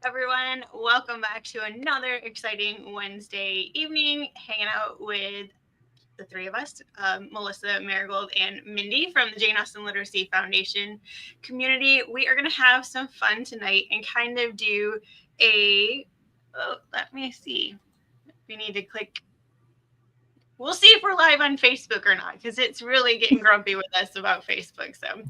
everyone. Welcome back to another exciting Wednesday evening, hanging out with the three of us, Melissa, Marigold, and Mindy from the Jane Austen Literacy Foundation community. We are going to have some fun tonight and kind of do let me see. We need to click. We'll see if we're live on Facebook or not, because it's really getting grumpy with us about Facebook. So,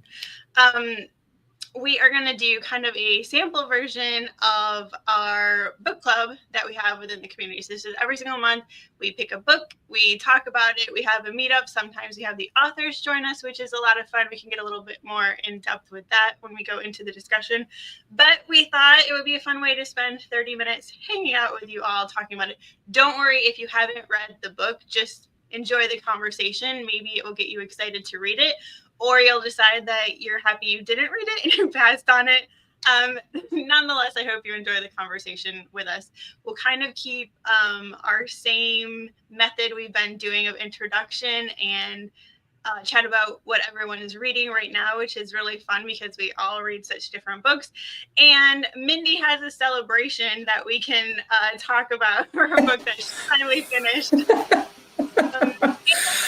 we are going to do kind of a sample version of our book club that we have within the community. So this is every single month. We pick a book, we talk about it, we have a meetup. Sometimes we have the authors join us, which is a lot of fun. We can get a little bit more in depth with that when we go into the discussion. But we thought it would be a fun way to spend 30 minutes hanging out with you all, talking about it. Don't worry if you haven't read the book, just enjoy the conversation. Maybe it will get you excited to read it. Or you'll decide that you're happy you didn't read it and you passed on it. Nonetheless, I hope you enjoy the conversation with us. We'll kind of keep our same method we've been doing of introduction and chat about what everyone is reading right now, which is really fun because we all read such different books. And Mindy has a celebration that we can talk about for her book that she finally finished.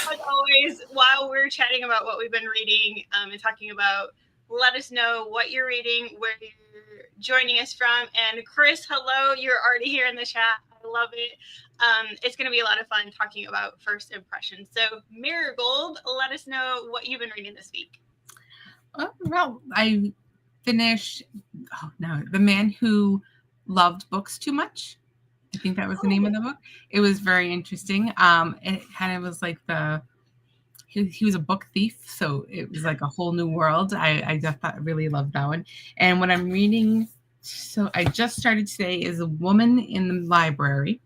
As always, while we're chatting about what we've been reading and talking about, let us know what you're reading, where you're joining us from. And Chris, hello, you're already here in the chat. I love it. It's going to be a lot of fun talking about first impressions. So Marigold, let us know what you've been reading this week. Well, I finished, The Man Who Loved Books Too Much. I think that was the name of the book. It was very interesting. It kind of was like he was a book thief, so it was like a whole new world. I just really loved that one. And what I'm reading, so I just started today, is A Woman in the Library.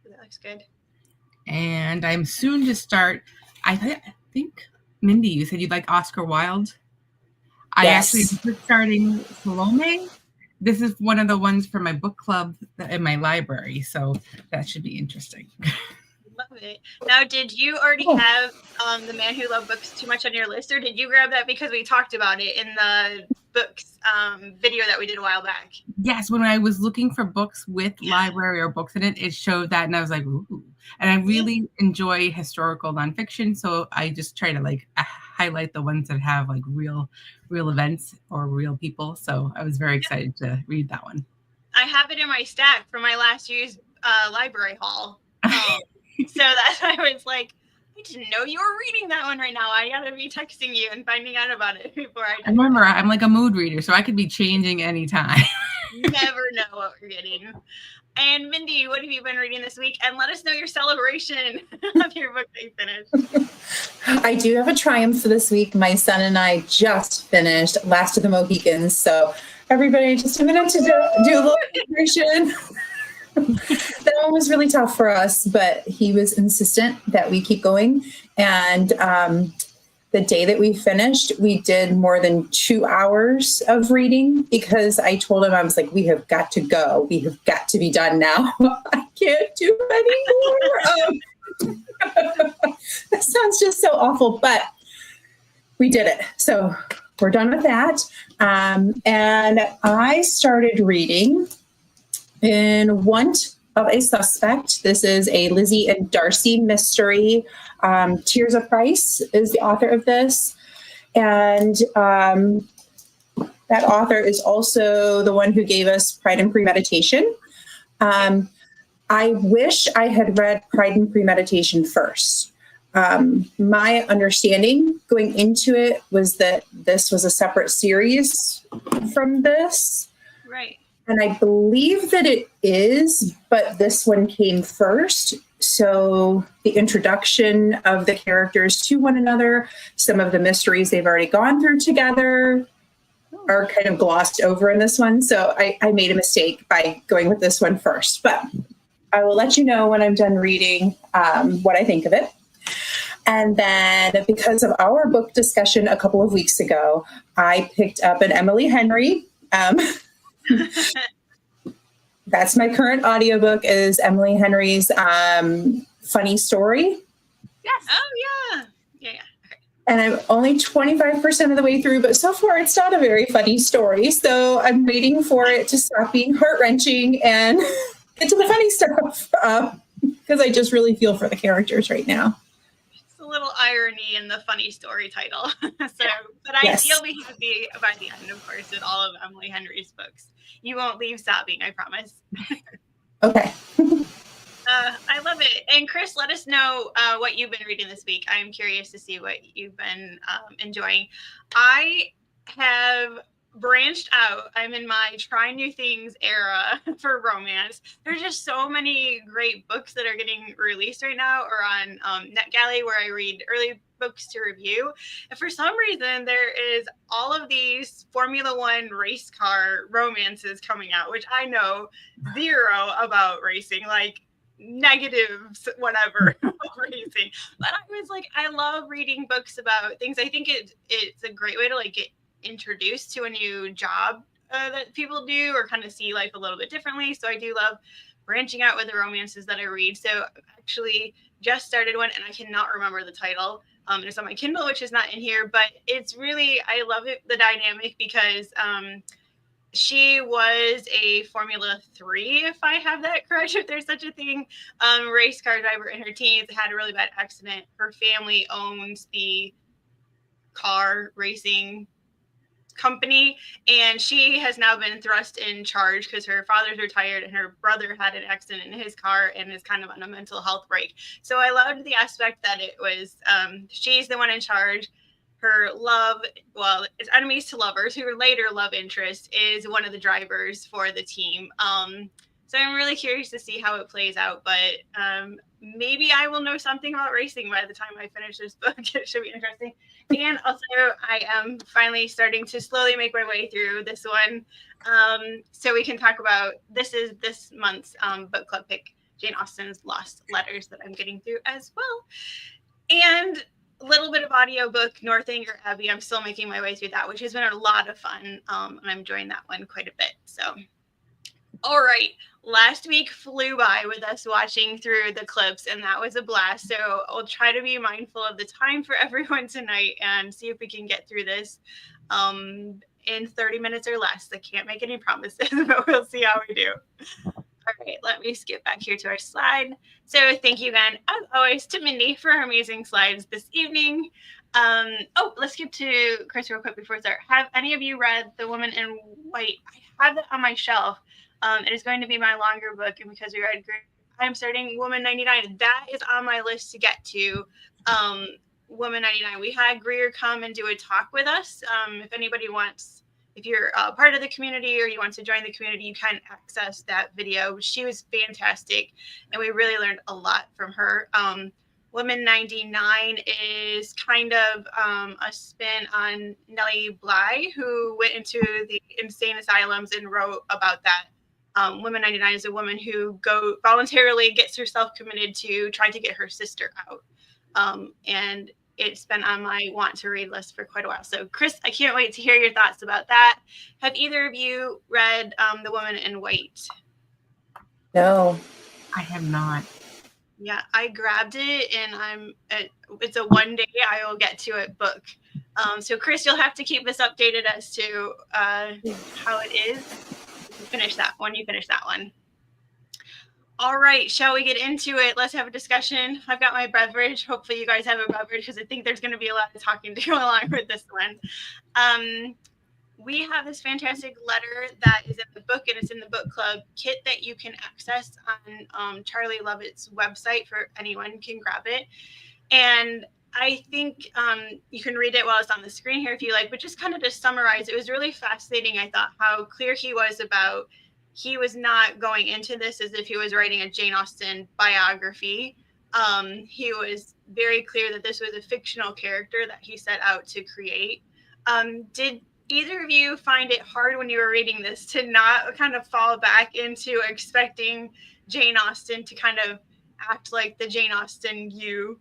That looks good. And I'm soon to start, I think, Mindy, you said you'd like Oscar Wilde? Yes. I actually am starting Salome. This is one of the ones for my book club in my library, so that should be interesting. Love it. Now, did you already have The Man Who Loved Books Too Much on your list, or did you grab that because we talked about it in the books video that we did a while back? Yes, when I was looking for books with library or books in it, it showed that, and I was like, ooh. And I really enjoy historical nonfiction, so I just try to highlight the ones that have real events or real people. So I was very excited to read that one. I have it in my stack from my last year's library haul. So that's why I was like, I didn't know you were reading that one right now. I gotta be texting you and finding out about it before I do. And remember, I'm like a mood reader, so I could be changing anytime. Never know what we're getting. And Mindy, what have you been reading this week? And let us know your celebration of your book that you finished. I do have a triumph for this week. My son and I just finished Last of the Mohicans. So everybody, just a minute to do a little celebration. That one was really tough for us, but he was insistent that we keep going. And the day that we finished, we did more than 2 hours of reading because I told him, I was like, we have got to go. We have got to be done now. I can't do anymore. That sounds just so awful, but we did it. So we're done with that. And I started reading In Want of a Suspect. This is a Lizzie and Darcy mystery. Tears of Price is the author of this. And that author is also the one who gave us Pride and Premeditation. I wish I had read Pride and Premeditation first. My understanding going into it was that this was a separate series from this. Right. And I believe that it is, but this one came first. So the introduction of the characters to one another, some of the mysteries they've already gone through together are kind of glossed over in this one. So I made a mistake by going with this one first. But I will let you know when I'm done reading what I think of it. And then because of our book discussion a couple of weeks ago, I picked up an Emily Henry. That's my current audiobook is Emily Henry's Funny Story. Yes. Oh, yeah. Yeah. Okay. and I'm only 25% of the way through, but so far it's not a very funny story. So I'm waiting for it to stop being heart-wrenching and get to the funny stuff, because I just really feel for the characters right now. It's a little irony in the funny story title. So, but Yes. you'll be happy by the end, of course, with all of Emily Henry's books. You won't leave sobbing, I promise. Okay. I love it. And Chris, let us know what you've been reading this week. I'm curious to see what you've been enjoying. I have branched out. I'm in my try new things era for romance. There's just so many great books that are getting released right now, or on NetGalley, where I read early books to review. And for some reason, there is all of these Formula One race car romances coming out, which I know zero about racing. Like, negatives, whatever, racing. But I was like, I love reading books about things. I think it's a great way to like get introduced to a new job that people do, or kind of see life a little bit differently. So I do love branching out with the romances that I read. So I've actually just started one, and I cannot remember the title. It's on my Kindle, which is not in here, but it's really, I love it, the dynamic, because she was a Formula 3, if I have that correct, if there's such a thing, race car driver in her teens, had a really bad accident. Her family owns the car racing company, and she has now been thrust in charge because her father's retired and her brother had an accident in his car and is kind of on a mental health break. So I loved the aspect that it was, she's the one in charge. Her it's enemies to lovers, who are later love interest, is one of the drivers for the team. So I'm really curious to see how it plays out, but maybe I will know something about racing by the time I finish this book. It should be interesting. And also, I am finally starting to slowly make my way through this one. So we can talk about, this is this month's book club pick, Jane Austen's Lost Letters, that I'm getting through as well. And a little bit of audiobook, Northanger Abbey. I'm still making my way through that, which has been a lot of fun. And I'm enjoying that one quite a bit. So, all right. Last week flew by with us watching through the clips, and that was a blast. So I'll try to be mindful of the time for everyone tonight and see if we can get through this in 30 minutes or less. I can't make any promises, but we'll see how we do. All right, let me skip back here to our slide. So thank you again, as always, to Mindy for her amazing slides this evening. Let's skip to Chris real quick before we start. Have any of you read The Woman in White? I have that on my shelf. It is going to be my longer book, and because we read I'm starting Woman 99. That is on my list to get to. Woman 99. We had Greer come and do a talk with us. If anybody wants, if you're part of the community or you want to join the community, you can access that video. She was fantastic, and we really learned a lot from her. Woman 99 is kind of a spin on Nellie Bly, who went into the insane asylums and wrote about that. Woman 99 is a woman who voluntarily gets herself committed to try to get her sister out. And it's been on my want to read list for quite a while. So Chris, I can't wait to hear your thoughts about that. Have either of you read The Woman in White? No, I have not. Yeah, I grabbed it, and it's a one day I will get to it book. So Chris, you'll have to keep us updated as to how it is. You finish that one. All right, shall we get into it? Let's have a discussion. I've got my beverage. Hopefully you guys have a beverage, because I think there's going to be a lot of talking to go along with this one. We have this fantastic letter that is in the book, and it's in the book club kit that you can access on Charlie Lovett's website. For anyone can grab it. And I think you can read it while it's on the screen here if you like, but just kind of to summarize, it was really fascinating. I thought how clear he was about, he was not going into this as if he was writing a Jane Austen biography. He was very clear that this was a fictional character that he set out to create. Did either of you find it hard when you were reading this to not kind of fall back into expecting Jane Austen to kind of act like the Jane Austen you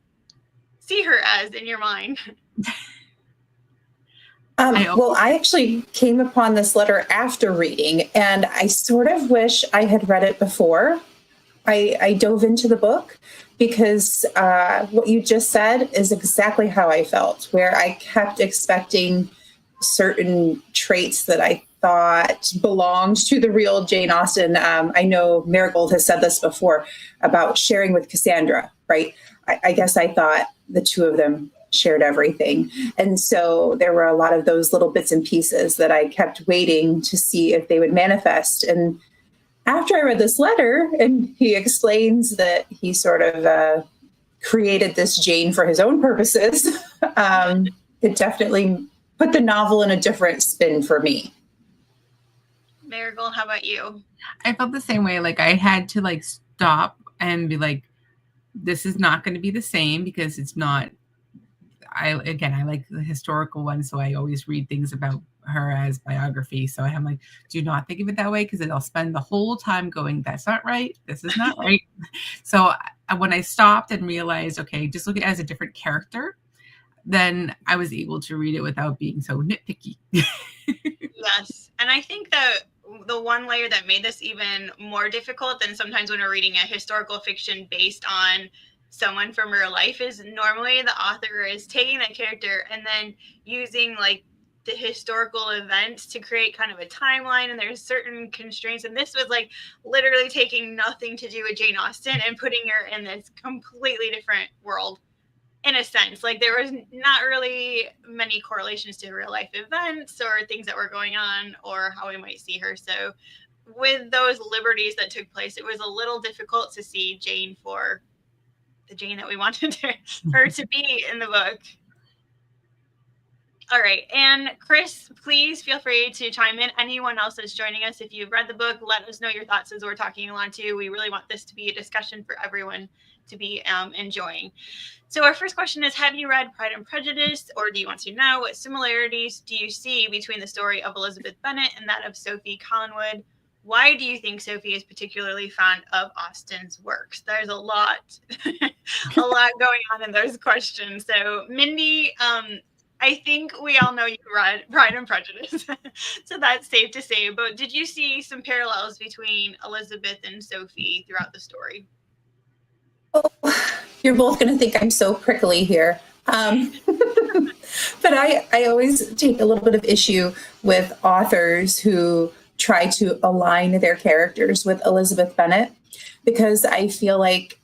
see her as in your mind? Well, I actually came upon this letter after reading, and I sort of wish I had read it before. I dove into the book because what you just said is exactly how I felt, where I kept expecting certain traits that I thought belonged to the real Jane Austen. I know Marigold has said this before about sharing with Cassandra, right? I guess I thought the two of them shared everything. And so there were a lot of those little bits and pieces that I kept waiting to see if they would manifest. And after I read this letter and he explains that he sort of created this Jane for his own purposes, it definitely put the novel in a different spin for me. Marigold, how about you? I felt the same way. Like I had to like stop and be like, this is not going to be the same because it's not. I like the historical one, so I always read things about her as biography. So I'm like, do not think of it that way because I'll spend the whole time going, that's not right. This is not right. So when I stopped and realized, okay, just look at it as a different character, then I was able to read it without being so nitpicky. Yes. And I think that the one layer that made this even more difficult than sometimes when we're reading a historical fiction based on someone from real life is normally the author is taking that character and then using like the historical events to create kind of a timeline, and there's certain constraints, and this was like literally taking nothing to do with Jane Austen and putting her in this completely different world in a sense. Like there was not really many correlations to real life events or things that were going on or how we might see her. So with those liberties that took place, it was a little difficult to see Jane for the Jane that we wanted her to be in the book. All right. And Chris, please feel free to chime in. Anyone else that's joining us, if you've read the book, let us know your thoughts as we're talking along too. We really want this to be a discussion for everyone to be enjoying. So our first question is, have you read Pride and Prejudice, or do you want to know what similarities do you see between the story of Elizabeth Bennet and that of Sophie Collingwood? Why do you think Sophie is particularly fond of Austen's works? There's a lot going on in those questions. So Mindy, I think we all know you read Pride and Prejudice, so that's safe to say. But did you see some parallels between Elizabeth and Sophie throughout the story? Oh, you're both going to think I'm so prickly here. But I always take a little bit of issue with authors who try to align their characters with Elizabeth Bennet, because I feel like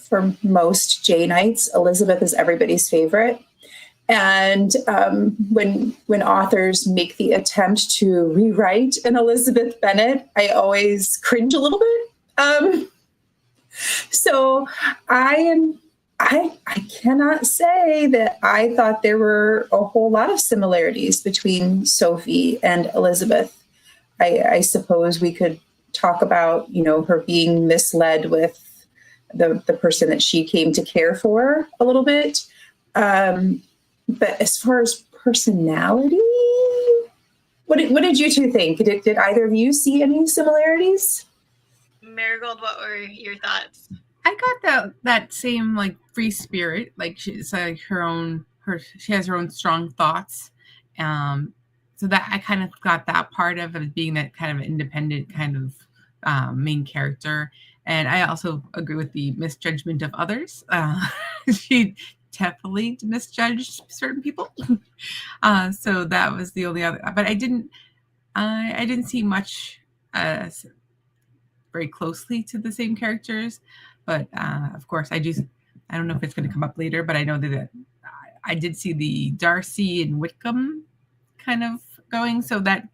for most Janeites, Elizabeth is everybody's favorite. And when authors make the attempt to rewrite an Elizabeth Bennet, I always cringe a little bit. So I cannot say that I thought there were a whole lot of similarities between Sophie and Elizabeth. I suppose we could talk about, her being misled with the person that she came to care for a little bit. But as far as personality, what did you two think? Did either of you see any similarities? Marigold, what were your thoughts? I got that same like free spirit, like she's like she has her own strong thoughts. So that I kind of got that part of it being that kind of independent kind of main character. And I also agree with the misjudgment of others. She definitely misjudged certain people. So that was the only other, but I didn't see much very closely to the same characters. But of course, I don't know if it's going to come up later, but I know that I did see the Darcy and Whitcomb kind of going. So that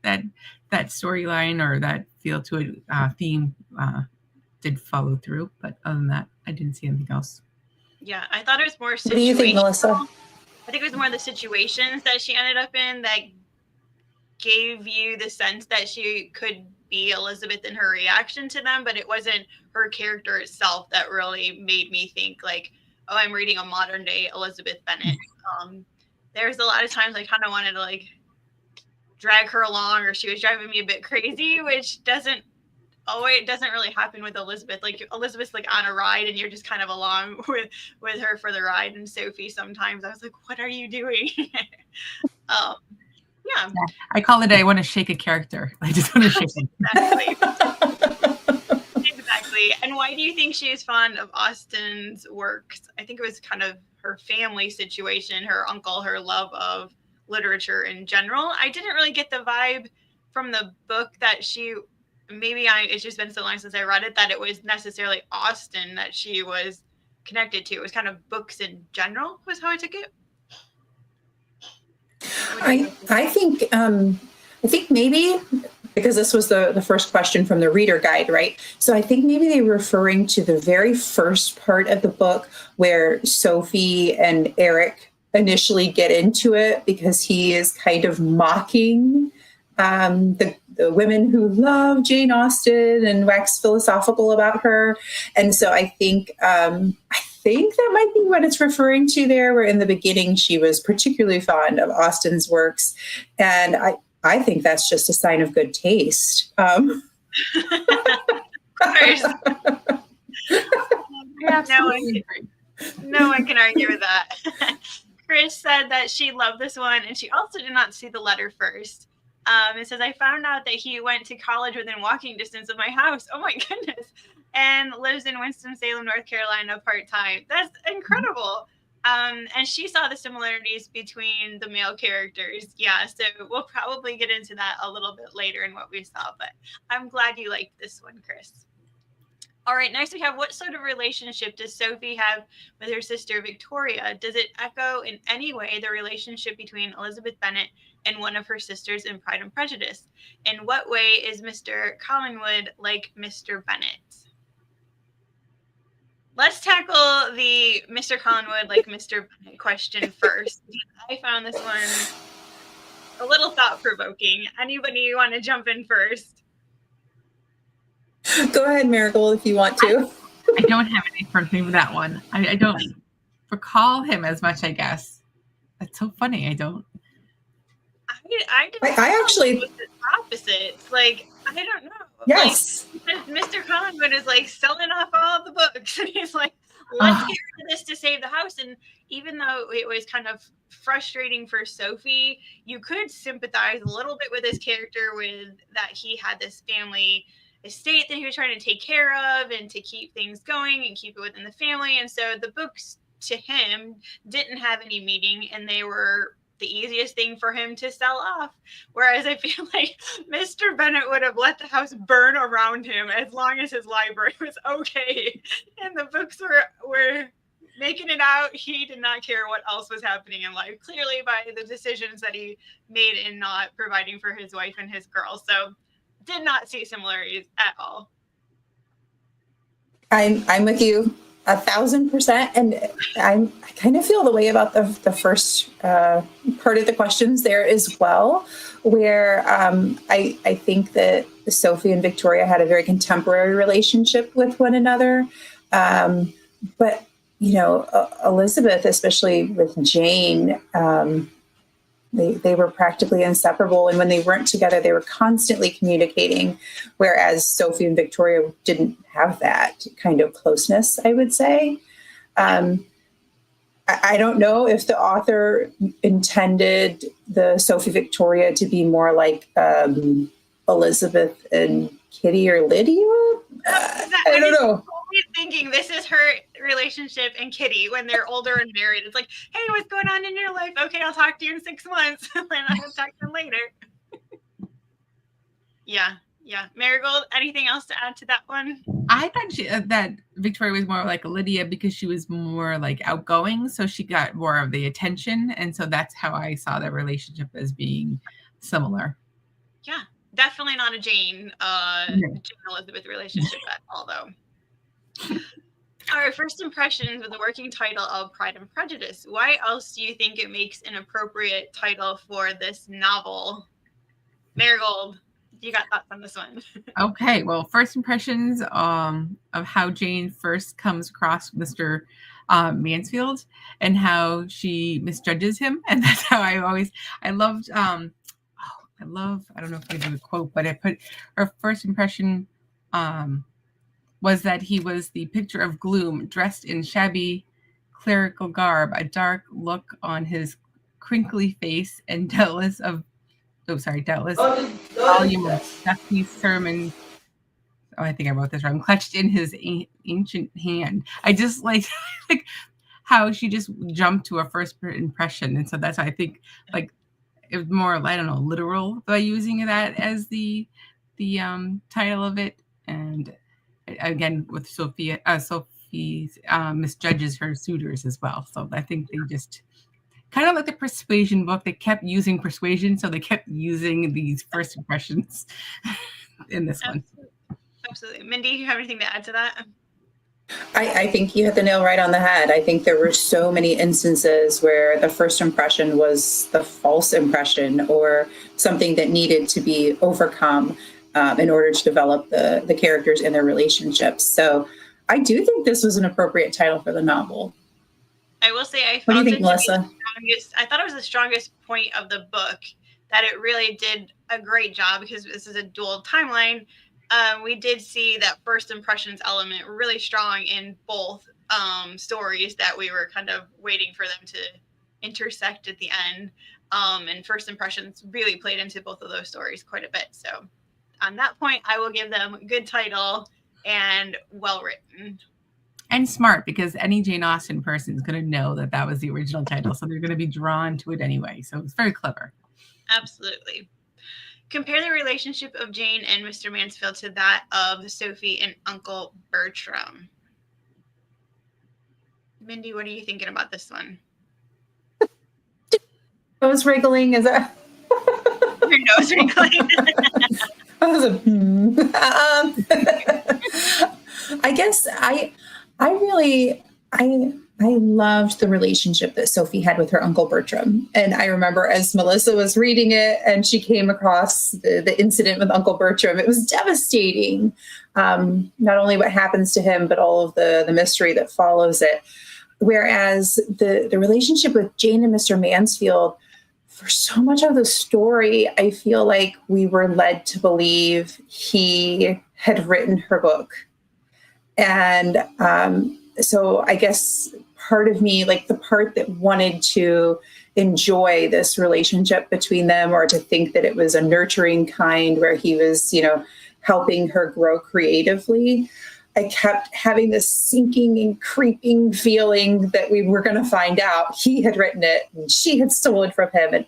storyline or that feel to it theme did follow through. But other than that, I didn't see anything else. Yeah, I thought it was more situational. What do you think, Melissa? I think it was more the situations that she ended up in that gave you the sense that she could be Elizabeth in her reaction to them, but it wasn't her character itself that really made me think like, oh, I'm reading a modern day Elizabeth Bennet. There's a lot of times I kind of wanted to like drag her along, or she was driving me a bit crazy, which doesn't really happen with Elizabeth. Like Elizabeth's like on a ride and you're just kind of along with her for the ride. And Sophie, sometimes I was like, what are you doing? Yeah. I call it, I want to shake a character. I just want to shake it. Exactly. And why do you think she is fond of Austen's works? I think it was kind of her family situation, her uncle, her love of literature in general. I didn't really get the vibe from the book that she, it's just been so long since I read it, that it was necessarily Austen that she was connected to. It was kind of books in general was how I took it. I think maybe because this was the first question from the reader guide, right? So I think maybe they were referring to the very first part of the book where Sophie and Eric initially get into it because he is kind of mocking the women who love Jane Austen and wax philosophical about her. And so I think that might be what it's referring to there, where in the beginning she was particularly fond of Austen's works. And I think that's just a sign of good taste. No one can argue with that. Chris said that she loved this one, and she also did not see the letter first. It says, I found out that he went to college within walking distance of my house. Oh my goodness. And lives in Winston-Salem, North Carolina, part-time. That's incredible. And she saw the similarities between the male characters. Yeah, so we'll probably get into that a little bit later in what we saw, but I'm glad you liked this one, Chris. All right, next we have, what sort of relationship does Sophie have with her sister Victoria? Does it echo in any way the relationship between Elizabeth Bennet and one of her sisters in Pride and Prejudice? In what way is Mr. Collingwood like Mr. Bennet? Let's tackle the Mr. Collingwood like Mr. Bennet question first. I found this one a little thought-provoking. Anybody want to jump in first? Go ahead, Marigold, if you want to. I don't have any first name for that one. I don't recall him as much, I guess. That's so funny. I don't. I actually. It was the opposite. Like, I don't know. Yes. Like, Mr. Collingwood is like selling off all the books. And he's like, let's get rid of this to save the house. And even though it was kind of frustrating for Sophie, you could sympathize a little bit with his character, with that he had this family estate that he was trying to take care of and to keep things going and keep it within the family. And so the books to him didn't have any meaning, and they were the easiest thing for him to sell off. Whereas I feel like Mr. Bennet would have let the house burn around him as long as his library was okay. And the books were making it out. He did not care what else was happening in life, clearly by the decisions that he made in not providing for his wife and his girls. So did not see similarities at all. I'm with you 1,000%, and I kind of feel the way about the first part of the questions there as well, where I think that Sophie and Victoria had a very contemporary relationship with one another, but Elizabeth, especially with Jane, they were practically inseparable, and when they weren't together, they were constantly communicating, whereas Sophie and Victoria didn't have that kind of closeness, I would say. I don't know if the author intended the Sophie Victoria to be more like Elizabeth and Kitty or Lydia. I don't know. Thinking this is her relationship and Kitty when they're older and married. It's like, hey, what's going on in your life? Okay, I'll talk to you in 6 months. And I'll talk to you later. Yeah. Marigold, anything else to add to that one? I thought that Victoria was more like Lydia because she was more like outgoing, so she got more of the attention, and so that's how I saw their relationship as being similar. Yeah, definitely not a Jane Elizabeth relationship at all, though. Our first impressions with the working title of Pride and Prejudice. Why else do you think it makes an appropriate title for this novel? Marigold, you got thoughts on this one? Okay, well, first impressions of how Jane first comes across Mr. Mansfield and how she misjudges him, and that's how I loved. I don't know if I can do a quote, but I put her first impression. Was that he was the picture of gloom, dressed in shabby clerical garb, a dark look on his crinkly face, and doubtless volume of dusty sermon I think I wrote this wrong, clutched in his ancient hand. I just like how she just jumped to a first impression. And so that's why I think like it was more, I don't know, literal by using that as the title of it. And again, with Sophie misjudges her suitors as well. So I think they just kind of like the persuasion book. They kept using persuasion, so they kept using these first impressions in this one. Absolutely. Mindy, you have anything to add to that? I think you hit the nail right on the head. I think there were so many instances where the first impression was the false impression or something that needed to be overcome in order to develop the characters and their relationships. So I do think this was an appropriate title for the novel. I will say I What do you found think, Melissa? I thought it was the strongest point of the book, that it really did a great job, because this is a dual timeline. We did see that first impressions element really strong in both stories, that we were kind of waiting for them to intersect at the end. And first impressions really played into both of those stories quite a bit. So on that point, I will give them good title and well written. And smart, because any Jane Austen person is going to know that that was the original title. So they're going to be drawn to it anyway. So it's very clever. Absolutely. Compare the relationship of Jane and Mr. Mansfield to that of Sophie and Uncle Bertram. Mindy, what are you thinking about this one? Nose wriggling, is that? Your nose wriggling. That was I guess I loved the relationship that Sophie had with her Uncle Bertram. And I remember as Melissa was reading it and she came across the incident with Uncle Bertram, it was devastating. Not only what happens to him, but all of the mystery that follows it. Whereas the relationship with Jane and Mr. Mansfield, for so much of the story, I feel like we were led to believe he had written her book. And so I guess part of me, like the part that wanted to enjoy this relationship between them, or to think that it was a nurturing kind where he was, helping her grow creatively, I kept having this sinking and creeping feeling that we were going to find out he had written it and she had stolen from him. And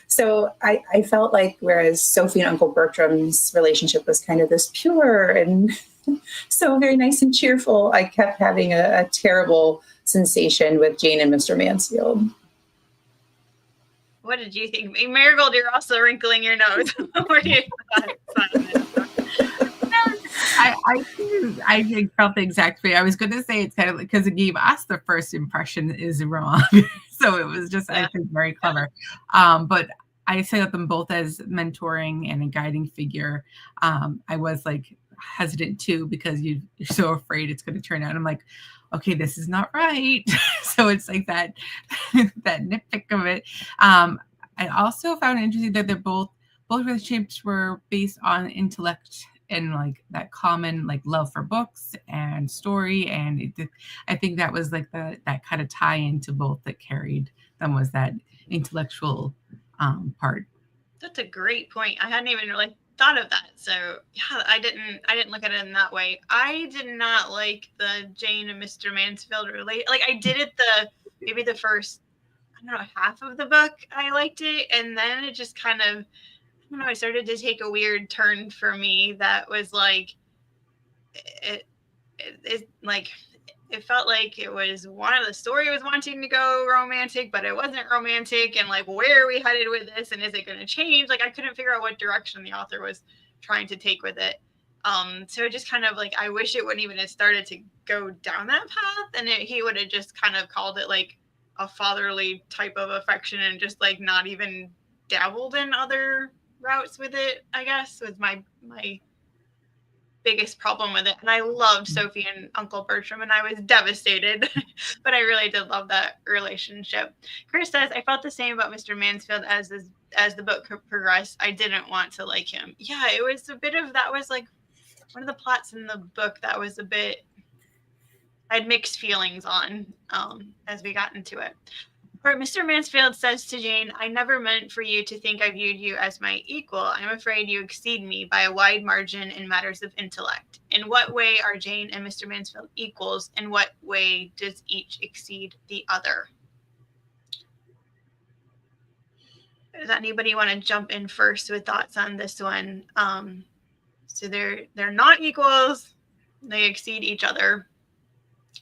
so I felt like, whereas Sophie and Uncle Bertram's relationship was kind of this pure and so very nice and cheerful, I kept having a terrible sensation with Jane and Mr. Mansfield. What did you think? Marigold, you're also wrinkling your nose. What do you thought? I felt the exact way. I was going to say it's kind of like, because it gave us the first impression is wrong. So it was just, I think, very clever. But I say them both as mentoring and a guiding figure. I was like hesitant too, because you're so afraid it's going to turn out. I'm like, okay, this is not right. So it's like that nitpick of it. I also found it interesting that they're both relationships were based on intellect and like that common like love for books and story. And I think that was like that kind of tie into both that carried them, was that intellectual part. That's a great point. I hadn't even really thought of that. So yeah, I didn't look at it in that way. I did not like the Jane and Mr. Mansfield relate. Like I did it maybe the first, I don't know, half of the book. I liked it, and then it just kind of, I don't know, it started to take a weird turn for me that was like it like it felt like it was one of the story was wanting to go romantic, but it wasn't romantic. And like, where are we headed with this? And is it going to change? Like, I couldn't figure out what direction the author was trying to take with it. So it just kind of like, I wish it wouldn't even have started to go down that path. And he would have just kind of called it like a fatherly type of affection and just like not even dabbled in other routes with it, I guess, was my biggest problem with it. And I loved Sophie and Uncle Bertram, and I was devastated, but I really did love that relationship. Chris says, I felt the same about Mr. Mansfield as the book progressed. I didn't want to like him. Yeah, it was a bit of, that was like one of the plots in the book that was a bit, I had mixed feelings on as we got into it. Or Mr. Mansfield says to Jane, I never meant for you to think I viewed you as my equal. I'm afraid you exceed me by a wide margin in matters of intellect. In what way are Jane and Mr. Mansfield equals? In what way does each exceed the other? Does anybody want to jump in first with thoughts on this one? So they're not equals. They exceed each other.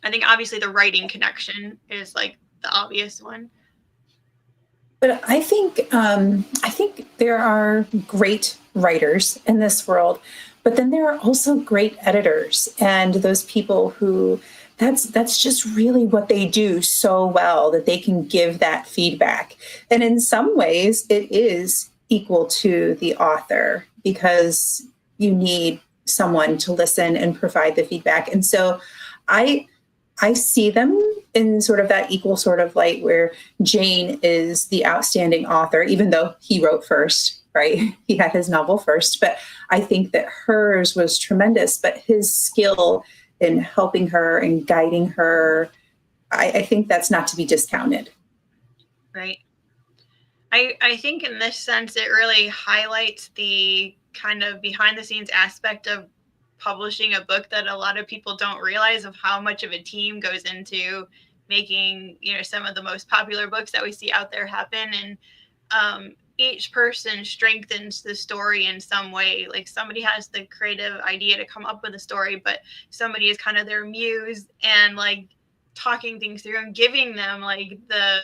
I think obviously the writing connection is like the obvious one. But I think there are great writers in this world, but then there are also great editors and those people who that's just really what they do so well that they can give that feedback. And in some ways, it is equal to the author because you need someone to listen and provide the feedback. And so I see them in sort of that equal sort of light where Jane is the outstanding author, even though he wrote first, right? He had his novel first, but I think that hers was tremendous. But his skill in helping her and guiding her, I think that's not to be discounted. Right. I think in this sense, it really highlights the kind of behind the scenes aspect of publishing a book that a lot of people don't realize of how much of a team goes into making, some of the most popular books that we see out there happen. And each person strengthens the story in some way. Like somebody has the creative idea to come up with a story, but somebody is kind of their muse and like talking things through and giving them like the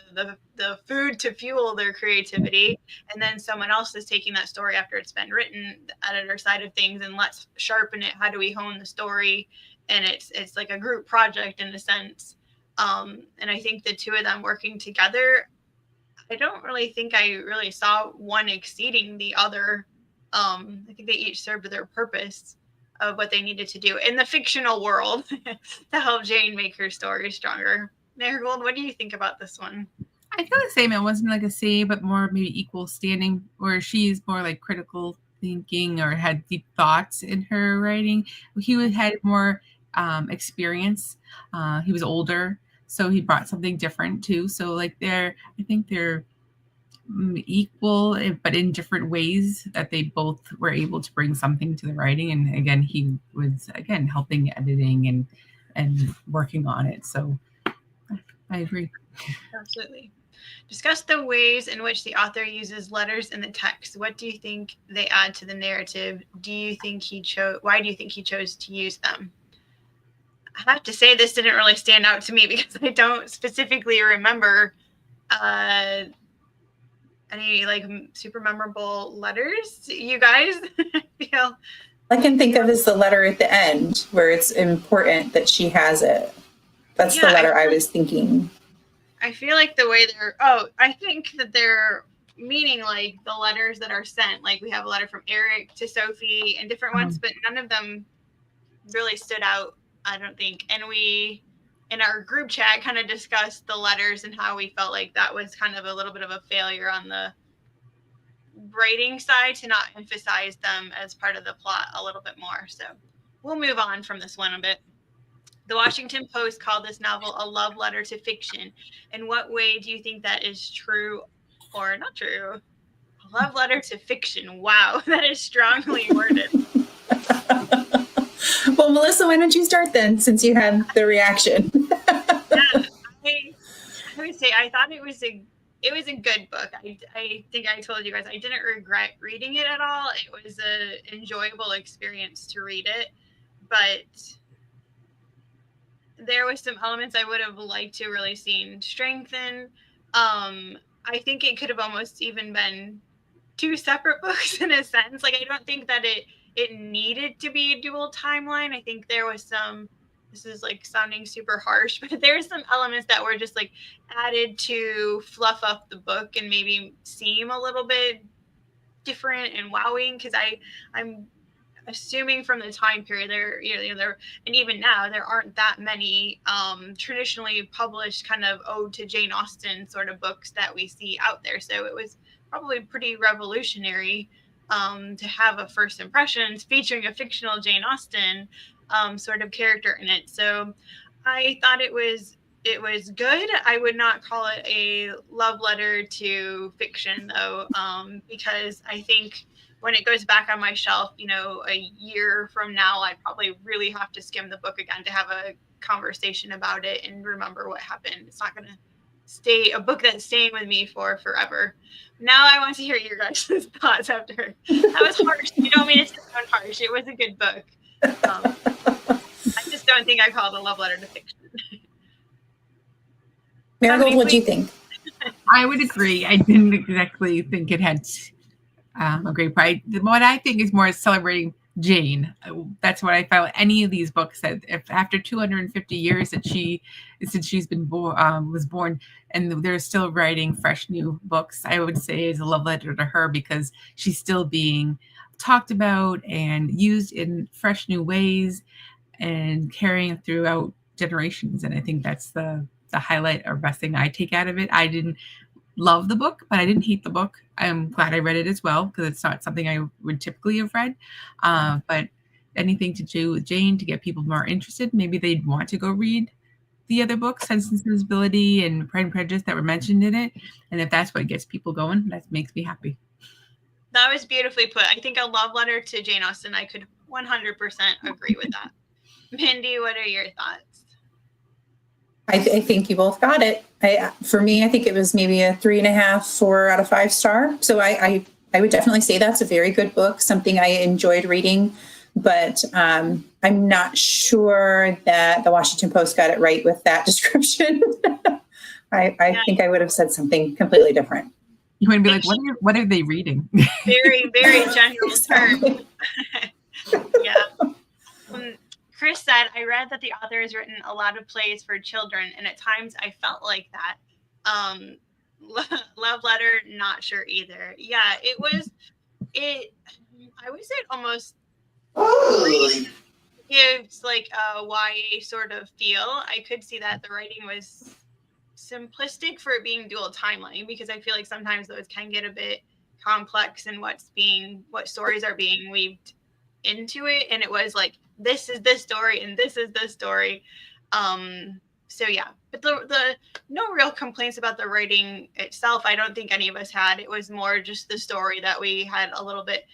food to fuel their creativity, and then someone else is taking that story after it's been written, the editor side of things, and let's sharpen it. How do we hone the story? And it's like a group project in a sense. And I think the two of them working together, I don't really think I really saw one exceeding the other. I think they each served their purpose of what they needed to do in the fictional world to help Jane make her story stronger. Marigold, what do you think about this one? I feel the same. It wasn't like a C, but more maybe equal standing, where she's more like critical thinking or had deep thoughts in her writing. He had more experience. He was older, so he brought something different too. So like I think they're equal, but in different ways, that they both were able to bring something to the writing. And again, he was helping editing and working on it. So I agree. Absolutely. Discuss the ways in which the author uses letters in the text. What do you think they add to the narrative? Why do you think he chose to use them? I have to say this didn't really stand out to me because I don't specifically remember any like super memorable letters. You guys feel? I can think of is the letter at the end where it's important that she has it. That's the letter I was thinking. I feel like the way I think that they're meaning like the letters that are sent. Like we have a letter from Eric to Sophie and different ones, but none of them really stood out, I don't think. And we, in our group chat, kind of discussed the letters and how we felt like that was kind of a little bit of a failure on the writing side to not emphasize them as part of the plot a little bit more. So we'll move on from this one a bit. The Washington Post called this novel a love letter to fiction. In what way do you think that is true or not true? A love letter to fiction. Wow, that is strongly worded. Well, Melissa, why don't you start then, since you had the reaction? Yeah, I would say I thought it was a good book. I think I told you guys I didn't regret reading it at all. It was an enjoyable experience to read it, but there was some elements I would have liked to really seen strengthen. I think it could have almost even been two separate books in a sense. Like I don't think that it needed to be a dual timeline. I think there was some, this is like sounding super harsh, but there's some elements that were just like added to fluff up the book and maybe seem a little bit different and wowing. Cause I'm assuming from the time period there, and even now there aren't that many traditionally published kind of ode to Jane Austen sort of books that we see out there. So it was probably pretty revolutionary to have a first impressions featuring a fictional Jane Austen sort of character in it. So I thought it was it was good. I would not call it a love letter to fiction, though, because I think when it goes back on my shelf, a year from now, I'd probably really have to skim the book again to have a conversation about it and remember what happened. It's not going to stay a book that's staying with me for forever. Now I want to hear your guys' thoughts after. That was harsh. You don't mean it to sound harsh. It was a good book. I just don't think I call it a love letter to fiction. Marigold, what do you think? I would agree. I didn't exactly think it had a great pride. What I think is more celebrating Jane. That's what I found. Any of these books that, if after 250 years since she's been was born, and they're still writing fresh new books, I would say is a love letter to her, because she's still being talked about and used in fresh new ways and carrying throughout generations. And I think that's the highlight or best thing I take out of it. I didn't love the book, but I didn't hate the book. I'm glad I read it as well, because it's not something I would typically have read. But anything to do with Jane to get people more interested, maybe they'd want to go read the other books, Sense and Sensibility and Pride and Prejudice, that were mentioned in it. And if that's what gets people going, that makes me happy. That was beautifully put. I think a love letter to Jane Austen. I could 100% agree with that. Mindy, what are your thoughts? I think you both got it. For me, I think it was maybe a 3.5, 4 out of 5 star. So I would definitely say that's a very good book, something I enjoyed reading. But I'm not sure that the Washington Post got it right with that description. I think I would have said something completely different. You want to be like, what are they reading? Very, very general term. Yeah. Chris said, I read that the author has written a lot of plays for children, and at times I felt like that. Love letter, not sure either. Yeah, I would say it almost gives like a YA sort of feel. I could see that the writing was simplistic for it being dual timeline, because I feel like sometimes those can get a bit complex in what stories are being weaved into it, and it was like, this is this story and this is this story. So yeah, but the no real complaints about the writing itself. I don't think any of us had. It was more just the story that we had a little bit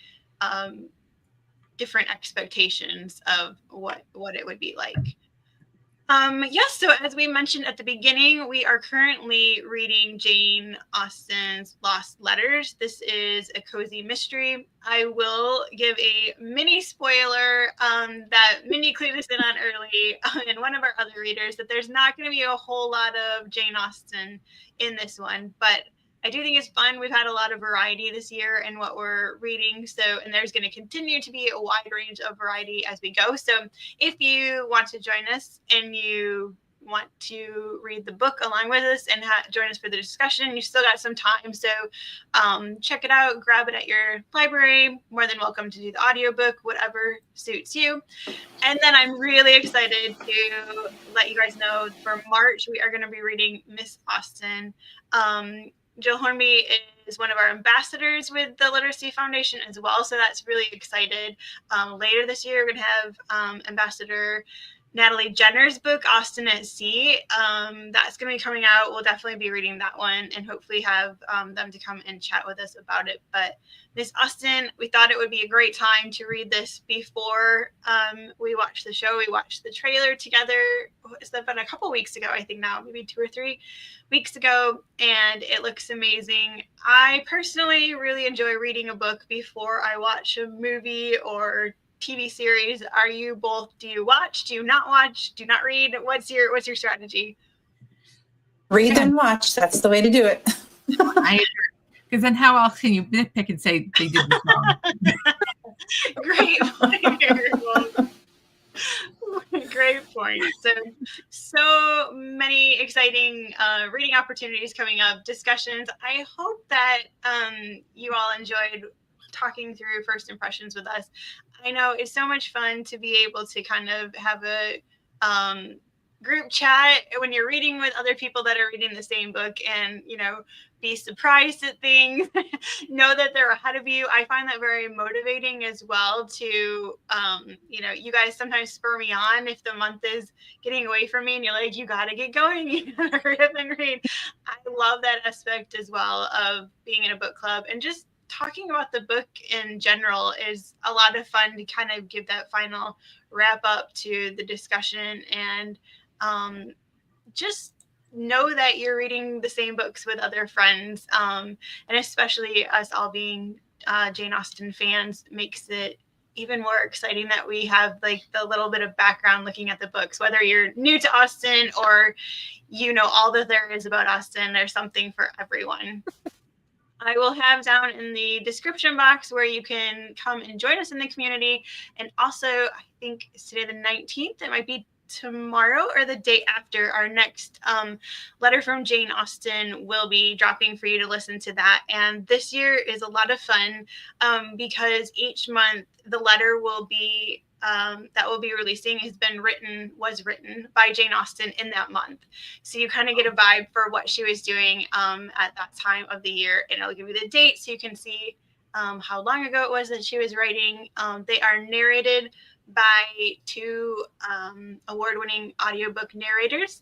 different expectations of what it would be like. Yes, so as we mentioned at the beginning, we are currently reading Jane Austen's Lost Letters. This is a cozy mystery. I will give a mini spoiler that Mindy clued us in on early and one of our other readers, that there's not going to be a whole lot of Jane Austen in this one, but I do think it's fun. We've had a lot of variety this year in what we're reading. And there's going to continue to be a wide range of variety as we go. So if you want to join us and you want to read the book along with us and join us for the discussion, you still got some time. So check it out, grab it at your library. More than welcome to do the audiobook, whatever suits you. And then I'm really excited to let you guys know for March, we are going to be reading Miss Austen. Jill Hornby is one of our ambassadors with the Literacy Foundation as well, so that's really excited. Later this year, we're going to have Ambassador Natalie Jenner's book, Austen at Sea. That's going to be coming out. We'll definitely be reading that one and hopefully have them to come and chat with us about it. But Miss Austen, we thought it would be a great time to read this before we watched the show. We watched the trailer together. It's been a couple weeks ago, I think now, maybe 2 or 3 weeks ago, and it looks amazing. I personally really enjoy reading a book before I watch a movie or TV series. Are you both? Do you watch? Do you not watch? Do you not read? What's your strategy? Read and watch. That's the way to do it. I agree. Because then how else can you nitpick and say they did this wrong? Great point. Great point. So many exciting reading opportunities coming up, discussions. I hope that you all enjoyed talking through first impressions with us. I know it's so much fun to be able to kind of have a group chat when you're reading with other people that are reading the same book, and be surprised at things. Know that they're ahead of you. I find that very motivating as well to you guys sometimes spur me on if the month is getting away from me and you're like, you gotta get going, you gotta hurry up and read. I love that aspect as well of being in a book club, and just talking about the book in general is a lot of fun to kind of give that final wrap up to the discussion, and just know that you're reading the same books with other friends, and especially us all being Jane Austen fans makes it even more exciting that we have like the little bit of background looking at the books. Whether you're new to Austen or all that there is about Austen, there's something for everyone. I will have down in the description box where you can come and join us in the community. And also, I think it's today the 19th. It might be tomorrow or the day after. Our next letter from Jane Austen will be dropping for you to listen to that. And this year is a lot of fun because each month the letter will be that we'll be releasing was written by Jane Austen in that month. So you kind of get a vibe for what she was doing at that time of the year, and it'll give you the date so you can see how long ago it was that she was writing. They are narrated by two award-winning audiobook narrators.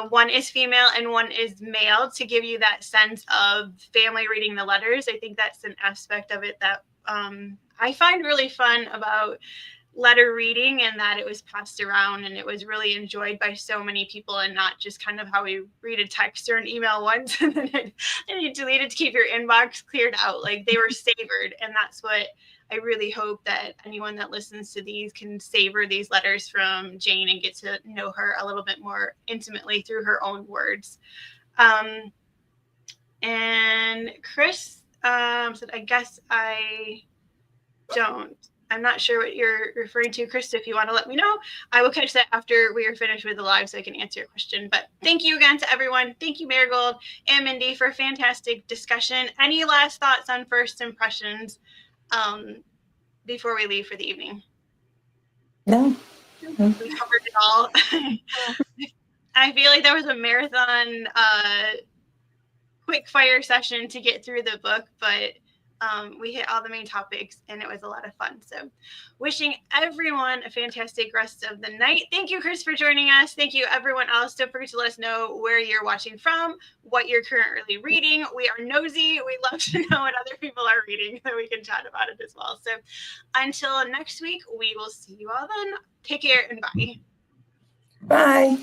One is female and one is male, to give you that sense of family reading the letters. I think that's an aspect of it that I find really fun about letter reading, and that it was passed around and it was really enjoyed by so many people, and not just kind of how we read a text or an email once and then you delete it to keep your inbox cleared out. Like, they were savored, and that's what I really hope that anyone that listens to these can savor these letters from Jane and get to know her a little bit more intimately through her own words. And Chris said, I guess I don't. I'm not sure what you're referring to, Krista. If you want to let me know, I will catch that after we are finished with the live so I can answer your question. But thank you again to everyone. Thank you, Marigold and Mindy, for a fantastic discussion. Any last thoughts on first impressions before we leave for the evening? No. We covered it all. I feel like that was a marathon quick fire session to get through the book, but we hit all the main topics and it was a lot of fun. So wishing everyone a fantastic rest of the night. Thank you, Chris, for joining us. Thank you, everyone else. Don't forget to let us know where you're watching from, what you're currently reading. We are nosy. We love to know what other people are reading so we can chat about it as well. So until next week, we will see you all then. Take care and bye. Bye.